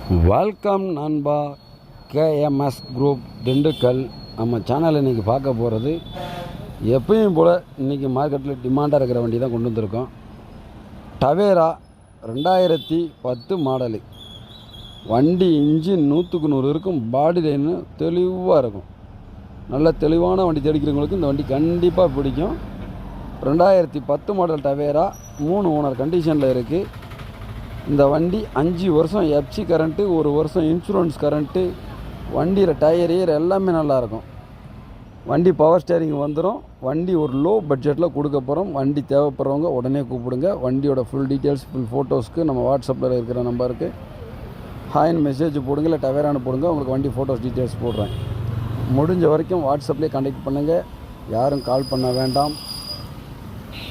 Welcome நண்பா. KMS group Dindigul. நம்ம சேனலில் இன்றைக்கி பார்க்க போகிறது எப்பயும் போல் இன்றைக்கி மார்க்கெட்டில் டிமாண்டாக இருக்கிற வண்டி தான் கொண்டு வந்திருக்கோம். டவேரா 2010 மாடலு வண்டி. இன்ஜின் 100க்கு 100 இருக்கும். பாடி லைனு தெளிவாக இருக்கும். நல்ல தெளிவான வண்டி தேடிக்கிறவங்களுக்கு இந்த வண்டி கண்டிப்பாக பிடிக்கும். 2010 மாடல் டவேரா 3 ஓனர் கண்டிஷனில் இருக்குது. இந்த வண்டி 5 வருஷம் எஃப்சி கரண்ட்டு, 1 வருஷம் இன்சூரன்ஸ் கரண்ட்டு. வண்டியில் டயர் எல்லாமே நல்லாயிருக்கும். வண்டி பவர் ஸ்டேரிங் வந்துடும். வண்டி ஒரு லோ பட்ஜெட்டில் கொடுக்க போகிறோம். வண்டி தேவைப்படுறவங்க உடனே கூப்பிடுங்க. வண்டியோட ஃபுல் டீட்டெயில்ஸ், ஃபுல் ஃபோட்டோஸ்க்கு நம்ம வாட்ஸ்அப்பில் இருக்கிற நம்பருக்கு ஹாய்னு மெசேஜ் போடுங்க, இல்லை டவேரானு போடுங்க. உங்களுக்கு வண்டி ஃபோட்டோஸ் டீட்டெயில்ஸ் போடுறேன். முடிஞ்ச வரைக்கும் வாட்ஸ்அப்லேயே கான்டாக்ட் பண்ணுங்கள். யாரும் கால் பண்ண வேண்டாம்.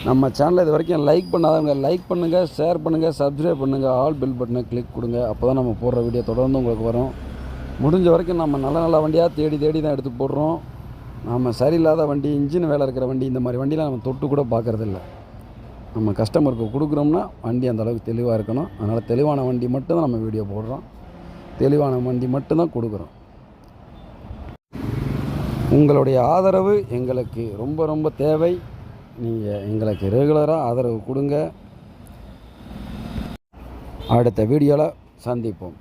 நம்ம சேனலை இது வரைக்கும் லைக் பண்ணாதவங்க லைக் பண்ணுங்கள், ஷேர் பண்ணுங்கள், சப்ஸ்கிரைப் பண்ணுங்கள், ஆல் பெல் பட்டனை கிளிக் கொடுங்க. அப்போ தான் நம்ம போடுற வீடியோ தொடர்ந்து உங்களுக்கு வரும். முடிஞ்ச வரைக்கும் நம்ம நல்ல வண்டியாக தேடி தான் எடுத்து போடுறோம். நம்ம சரியில்லாத வண்டி, இன்ஜின் வேலை இருக்கிற வண்டி, இந்த மாதிரி வண்டியெலாம் நம்ம தொட்டு கூட பார்க்குறதில்ல. நம்ம கஸ்டமருக்கு கொடுக்குறோம்னா வண்டி அந்தளவுக்கு தெளிவாக இருக்கணும். அதனால் தெளிவான வண்டி மட்டும்தான் நம்ம வீடியோ போடுறோம். தெளிவான வண்டி மட்டும்தான் கொடுக்குறோம். உங்களுடைய ஆதரவு எங்களுக்கு ரொம்ப தேவை. நீங்கள் எங்களுக்கு ரெகுலராக ஆதரவு கொடுங்க. அடுத்த வீடியோவில் சந்திப்போம்.